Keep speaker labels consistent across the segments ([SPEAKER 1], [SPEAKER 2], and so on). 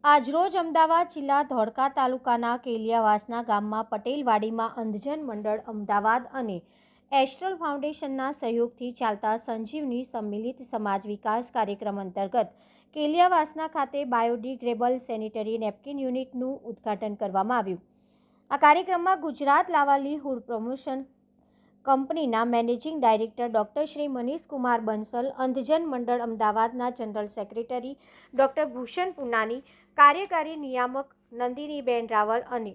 [SPEAKER 1] આજરોજ અમદાવાદ જિલ્લા ધોળકા તાલુકાના કેલિયાવાસના ગામમાં પટેલવાડીમાં અંધજન મંડળ અમદાવાદ અને એસ્ટ્રલ ફાઉન્ડેશનના સહયોગથી ચાલતા સંજીવની સંમિલિત સમાજ વિકાસ કાર્યક્રમ અંતર્ગત કેલિયાવાસના ખાતે બાયોડિગ્રેડેબલ સેનિટરી નેપકિન યુનિટનું ઉદ્ઘાટન કરવામાં આવ્યું। આ કાર્યક્રમમાં ગુજરાત લાવાલીહુડ પ્રમોશન કંપનીના managing director doctor Shri Manish Kumar Bansal, Andhjan Mandal અમદાવાદના general secretary doctor Bhushan Punani, કાર્યકારી નિયામક નંદિનીબેન રાવલ અને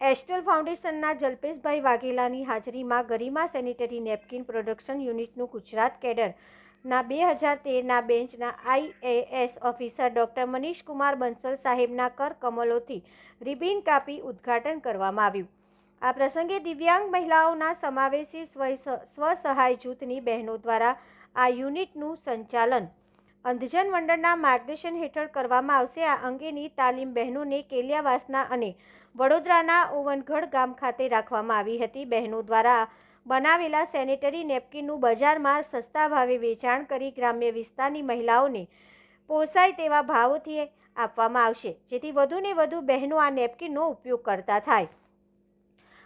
[SPEAKER 1] એસ્ટ્રલ ફાઉન્ડેશનના જલ્પેશભાઈ વાઘેલાની હાજરીમાં ગરિમા સેનિટરી નેપકિન પ્રોડક્શન યુનિટનું ગુજરાત કેડરના 2013ના બેન્ચના IAS officer doctor Manish Kumar Bansal સાહેબના કર કમલોથી રિબિન કાપી ઉદ્ઘાટન કરવામાં આવ્યું। આ પ્રસંગે દિવ્યાંગ મહિલાઓના સમાવેશી સ્વસહાય જૂથની બહેનો દ્વારા આ યુનિટનું સંચાલન અંધજન મંડળના માર્ગદર્શન હેઠળ કરવામાં આવશે। આ અંગેની તાલીમ બહેનોને કેલિયાવાસના અને વડોદરાના ઓવનગઢ ગામ ખાતે રાખવામાં આવી હતી। બહેનો દ્વારા બનાવેલા સેનેટરી નેપકિનનું બજારમાં સસ્તા ભાવે વેચાણ કરી ગ્રામ્ય વિસ્તારની મહિલાઓને પોસાય તેવા ભાવોથી આપવામાં આવશે, જેથી વધુને વધુ બહેનો આ નેપકિનનો ઉપયોગ કરતા થાય।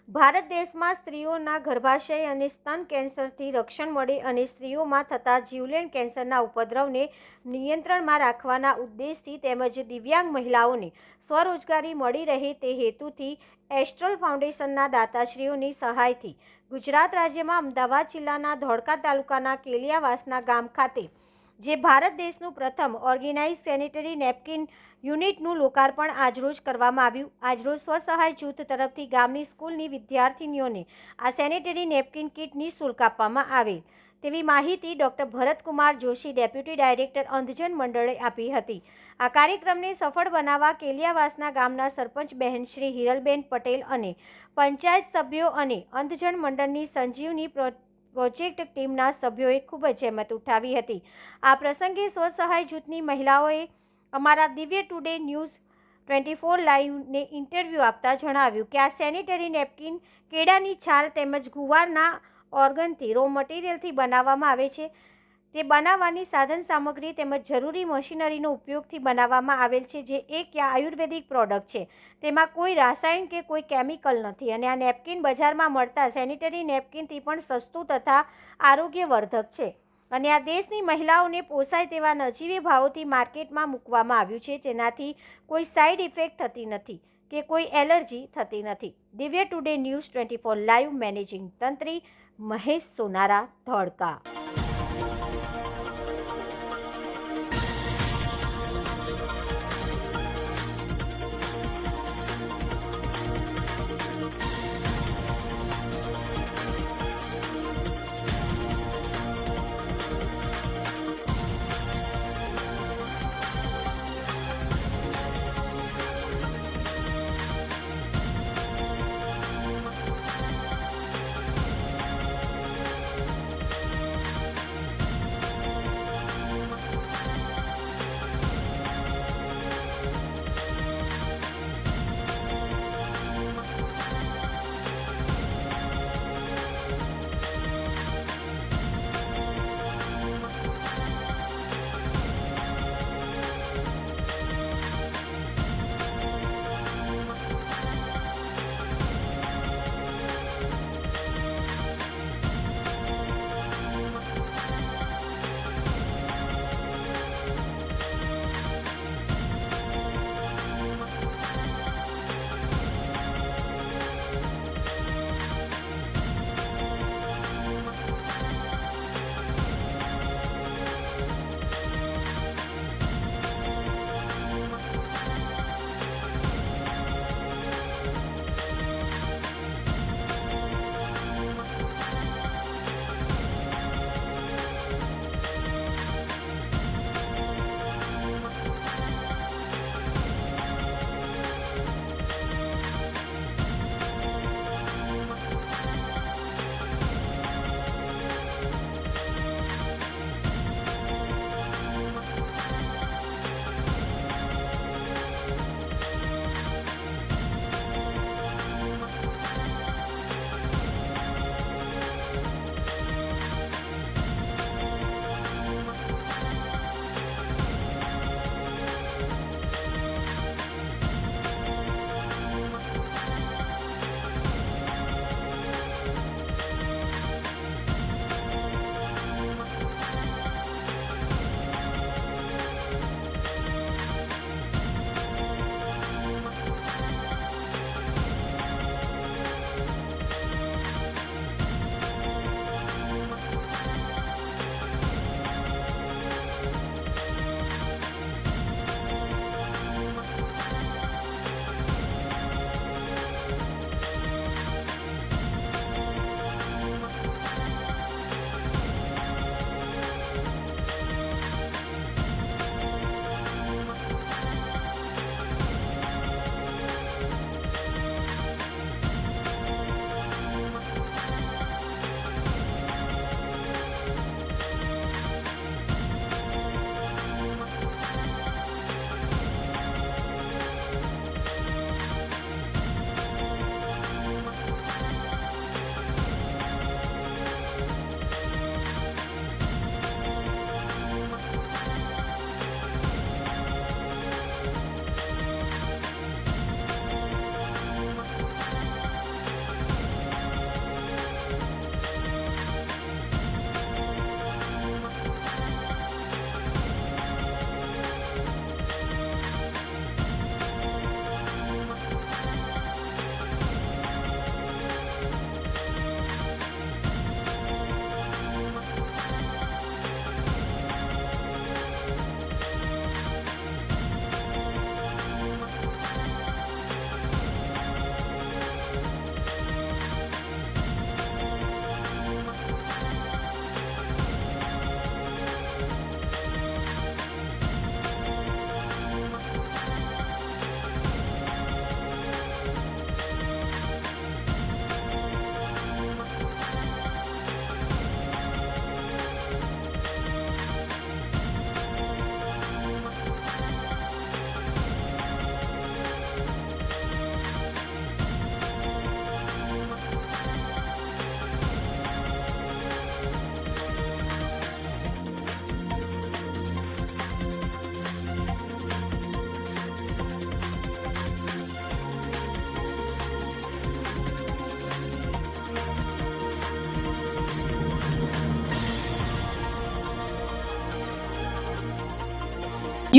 [SPEAKER 1] ભારત દેશમાં સ્ત્રીઓના ગર્ભાશય અને સ્તન કેન્સરથી રક્ષણ મળે અને સ્ત્રીઓમાં થતા જીવલેણ કેન્સરના ઉપદ્રવને નિયંત્રણમાં રાખવાના ઉદ્દેશથી તેમજ દિવ્યાંગ મહિલાઓને સ્વરોજગારી મળી રહે તે હેતુથી એસ્ટ્રલ ફાઉન્ડેશનના દાતાશ્રીઓની સહાયથી ગુજરાત રાજ્યમાં અમદાવાદ જિલ્લાના ધોળકા તાલુકાના કેલિયાવાસના ગામ ખાતે જે ભારત દેશનું પ્રથમ ઓર્ગેનાઇઝ સેનિટરી નેપકિન યુનિટનું લોકાર્પણ આજરોજ કરવામાં આવ્યું। આજરોજ સ્વસહાય જૂથ તરફથી ગામની સ્કૂલની વિદ્યાર્થીનીઓને આ સેનિટરી નેપકિન કીટ નિઃશુલ્ક આપવામાં આવેલ તેવી માહિતી doctor Bharatkumar Joshi, deputy director અંધજન મંડળે આપી હતી। આ કાર્યક્રમને સફળ બનાવવા કેલિયાવાસના ગામના સરપંચ બહેન શ્રી હિરલબેન પટેલ અને પંચાયત સભ્યો અને અંધજન મંડળની સંજીવની પ્રોજેક્ટ ટીમના સભ્યોએ ખૂબ જ જહેમત ઉઠાવી હતી। આ પ્રસંગે સ્વસહાય જૂથની મહિલાઓએ અમારા દિવ્ય ટુડે ન્યૂઝ 24 લાઈવને ઇન્ટરવ્યૂ આપતા જણાવ્યું કે આ સેનિટરી નેપકિન કેળાની છાલ તેમજ ગુવારના ઓર્ગનથી રો મટીરિયલથી બનાવવામાં આવે છે। તે બનાવવાની સાધન સામગ્રી તેમજ જરૂરી મશીનરીનો ઉપયોગથી બનાવવામાં આવેલ છે, જે એક આયુર્વેદિક પ્રોડક્ટ છે। તેમાં કોઈ રાસાયણ કે કોઈ કેમિકલ નથી અને આ નેપકિન બજારમાં મળતા સેનિટરી નેપકિનથી પણ સસ્તું તથા આરોગ્યવર્ધક છે અને આ દેશની મહિલાઓને પોસાય તેવા નજીવી ભાવોથી માર્કેટમાં મૂકવામાં આવ્યું છે, જેનાથી કોઈ સાઇડ ઇફેક્ટ થતી નથી કે કોઈ એલર્જી થતી નથી। Divya today news 24 live managing તંત્રી મહેશ સોનારા, ધોળકા।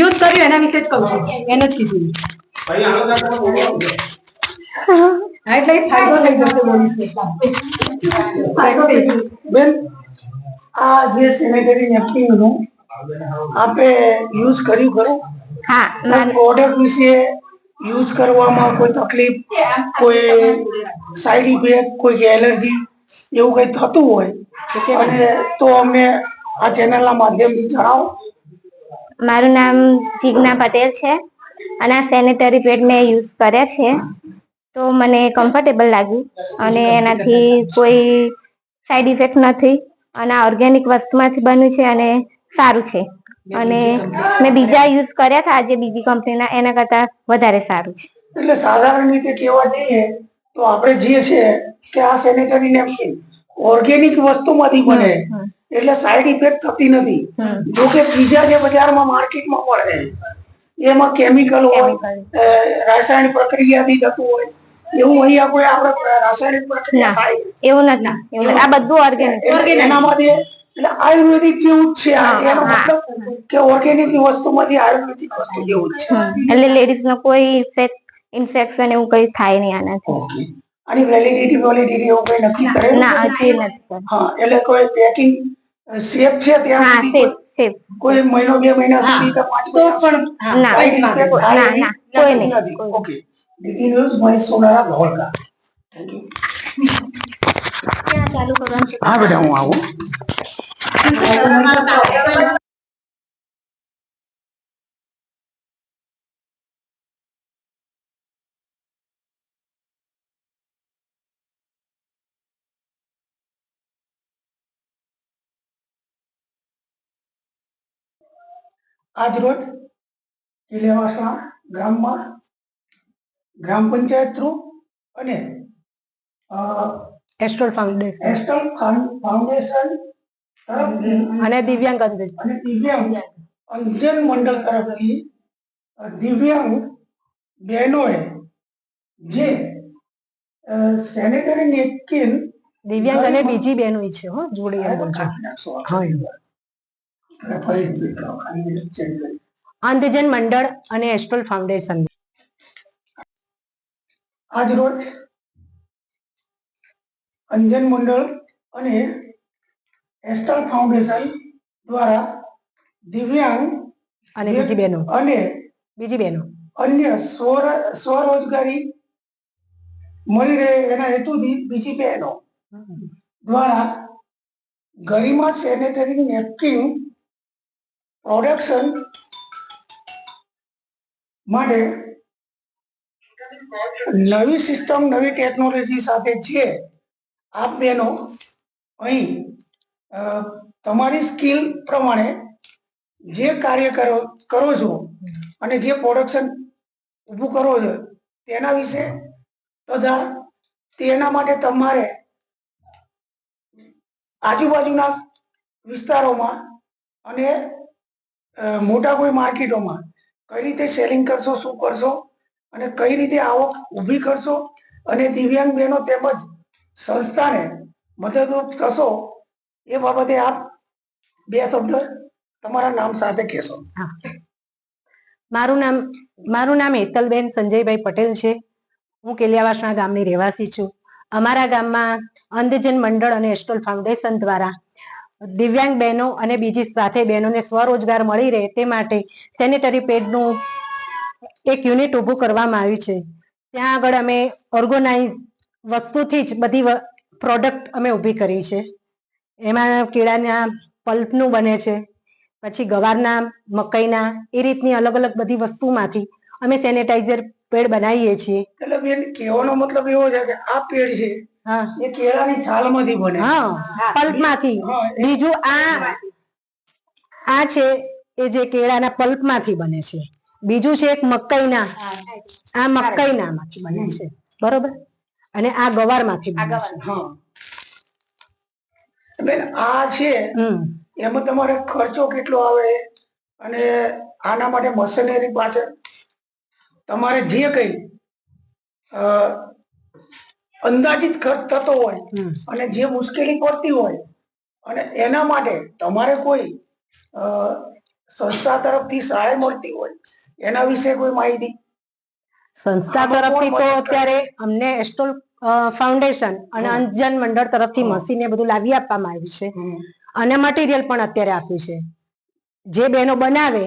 [SPEAKER 2] યુઝ કર્યું એના વિશે જ કહું છું, એને જ કીધું. હા, એટલે ફાયદો થઈ જશે બોડી
[SPEAKER 3] બેન, આ જે સેનેટરી નેપકિનનું આપે યુઝ કર્યું ખરું?
[SPEAKER 4] હા,
[SPEAKER 3] પ્રોડક્ટ વિશે યુઝ કરવામાં કોઈ તકલીફ, કોઈ સાઈડ ઇફેક્ટ, કોઈ એલર્જી એવું કઈ થતું હોય અને તો અમને આ ચેનલના માધ્યમથી જણાવો.
[SPEAKER 4] મારું નામ જીજ્ઞા પટેલ છે અને આ સેનેટરી પેડ મેં યુઝ કર્યા છે તો મને કમ્ફર્ટેબલ લાગ્યું અને એનાથી કોઈ સાઈડ ઇફેક્ટ નથી અને આ ઓર્ગેનિક વસ્તુમાંથી બન્યું છે અને સારું છે અને મેં બીજા યુઝ કર્યા હતા આજે બીજી કંપનીના, એના કરતા વધારે સારું છે.
[SPEAKER 3] એટલે સાધારણ રીતે કહેવા જઈએ તો આપણે જે છે કે આ સેનેટરી નેપકિન ઓર્ગેનિક વસ્તુમાંથી બને એટલે સાઈડ ઇફેક્ટ થતી નથી. જો કે બીજા જે બજારમાં માર્કેટમાં મળે એમાં કેમિકલ હોય, રાસાયણિક પ્રક્રિયાથી થતું હોય, એવું અહીંયા કોઈ આપણે રાસાયણિક પ્રક્રિયા થાય
[SPEAKER 4] એવું નથી. આ બધું ઓર્ગેનિક.
[SPEAKER 3] એનામાંથી એટલે આયુર્વેદિક જેવું જ છે. એનો મતલબ કે ઓર્ગેનિક વસ્તુમાંથી આયુર્વેદિક વસ્તુ જેવું જ છે.
[SPEAKER 4] એટલે લેડીઝ નો કોઈ ઇન્ફેક્શન એવું કઈ થાય નહીં આનાથી.
[SPEAKER 3] આની વેલિડિટી એવું કઈ નક્કી કરેલું?
[SPEAKER 4] ના, હજી નથી.
[SPEAKER 3] હા, એટલે કોઈ પેકિંગ સેફ છે ત્યાં સુધી? કોઈ મહિનો 2 મહિના સુધી કે 5
[SPEAKER 2] તો પણ
[SPEAKER 4] ના, કોઈ નહીં.
[SPEAKER 3] Okay. DT news Mahesh Sonara Dholka. Thank you.
[SPEAKER 1] ચાલુ કરવાનું છે.
[SPEAKER 3] હા બેટા, હું આવું. આજ રોજ કિલેવાસણા ગામમાં ગ્રામ પંચાયત થ્રુ અને
[SPEAKER 2] એસ્ટ્રોલ
[SPEAKER 3] ફાઉન્ડેશન
[SPEAKER 2] અને દિવ્યાંગ
[SPEAKER 3] અંજન મંડળ તરફથી દિવ્યાંગ બહેનોએ જે સેનેટરી નેપકિન
[SPEAKER 2] દિવ્યાંગ અને બીજી બહેનો છે જોડે અંધજન મંડળ અને એસ્ટ્રોલ ફાઉન્ડેશન
[SPEAKER 3] આજ રોજ અંજન મંડળ અને એસ્ટ્રોલ ફાઉન્ડેશન દ્વારા દિવ્યાંગ
[SPEAKER 2] અને બીજી બહેનો
[SPEAKER 3] અન્ય સ્વરોજગારી મળી રહે એના હેતુથી બીજી બહેનો દ્વારા ગરિમા સેનેટરી નેપકિન પ્રોડક્શન માટે નવી સિસ્ટમ, નવી ટેકનોલોજી સાથે જે આપ બહેનો અહીં તમારી સ્કિલ પ્રમાણે જે કાર્ય કરો છો અને જે પ્રોડક્શન ઊભું કરો છો તેના વિશે તથા તેના માટે તમારે આજુબાજુના વિસ્તારોમાં અને મોટા કોઈ માર્કેટોમાં કઈ રીતે સેલિંગ કરશો, શું કરશો અને કઈ રીતે આવક ઊભી કરશો અને દિવ્યાંગ બહેનો તેમજ સંસ્થાને મદદરૂપ થશો એ બાબતે આપ 2 શબ્દ તમારા નામ સાથે કહેશો.
[SPEAKER 2] મારું નામ હેતલબેન સંજયભાઈ પટેલ છે. હું કેલિયાવાસણા ગામની રહેવાસી છું. અમારા ગામમાં અંધજન મંડળ અને એસ્ટ્રોલ ફાઉન્ડેશન દ્વારા દિવ્યાંગ બહેનો અને બીજી સાથે બહેનોને સ્વરોજગાર મળી રહે તે માટે સેનેટરી પેડનું એક યુનિટ ઊભું કરવામાં આવ્યું છે. ત્યાં આગળ અમે ઓર્ગેનાઇઝ વસ્તુથી જ બધી પ્રોડક્ટ અમે ઊભી કરી છે. એમાં કેળાના પલ્પનું બને છે, પછી ગવારના, મકાઈના, એ રીતની અલગ અલગ બધી વસ્તુમાંથી અમે સેનેટાઈઝર પેડ બનાવીએ છીએ.
[SPEAKER 3] એટલે બેન કહેવાનો મતલબ એવો છે કે આ પેડ છે એ કેળાની છાલમાંથી બને.
[SPEAKER 2] પલ્પમાંથી. બીજું આ છે એ જે કેળાના પલ્પમાંથી બને છે. બીજું છે એક મકાઈના, આ મકાઈનામાંથી બને છે, બરોબર, અને આ ગવારમાંથી બને છે.
[SPEAKER 3] બેન આ છે એમાં તમારે ખર્ચો કેટલો આવે અને આના માટે મશીનરી પાછળ તમારે જે કઈ અંદાજિત ખર્ચ થતો હોય અને જે મુશ્કેલી પડતી હોય અને એના માટે તમારે કોઈ સંસ્થા તરફથી સહાય મળતી હોય એના વિશે કોઈ માહિતી?
[SPEAKER 2] સંસ્થા
[SPEAKER 3] આમાં
[SPEAKER 2] તરફથી
[SPEAKER 3] કોણ
[SPEAKER 2] તો
[SPEAKER 3] મદદ કરે?
[SPEAKER 2] અત્યારે અમને એસ્ટોલ ફાઉન્ડેશન અને
[SPEAKER 3] હા.
[SPEAKER 2] અંજન મંડળ તરફથી
[SPEAKER 3] હા.
[SPEAKER 2] મશીન એ બધું લાવી આપવામાં આવ્યું છે
[SPEAKER 3] હમ.
[SPEAKER 2] અને મટીરિયલ પણ અત્યારે આપ્યું છે. જે બહેનો બનાવે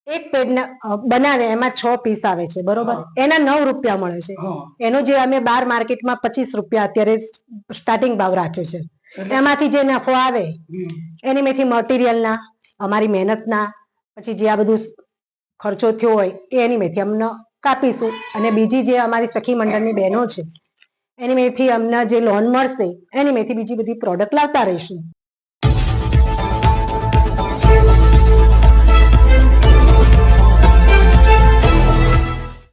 [SPEAKER 2] એક પેડ બનાવે એમાં 6 પીસ આવે છે, બરોબર,
[SPEAKER 3] હા.
[SPEAKER 2] એના 9 રૂપિયા મળે છે.
[SPEAKER 3] હા.
[SPEAKER 2] એનો જે અમે બાર માર્કેટમાં 25 રૂપિયા અત્યારે સ્ટાર્ટિંગ ભાવ રાખ્યો છે,
[SPEAKER 3] એટલે-
[SPEAKER 2] એમાંથી જે નફો આવે
[SPEAKER 3] હમ.
[SPEAKER 2] એની મેથી મટીરિયલના, અમારી મહેનતના, પછી જે આ બધું ખર્ચો થયો હોય એ એની મેથી અમને કાપીશું અને બીજી જે અમારી સખી મંડળની બહેનો છે એની મેથી અમને જે લોન મળશે એની મેથી બીજી બધી પ્રોડક્ટ લાવતા રહીશું.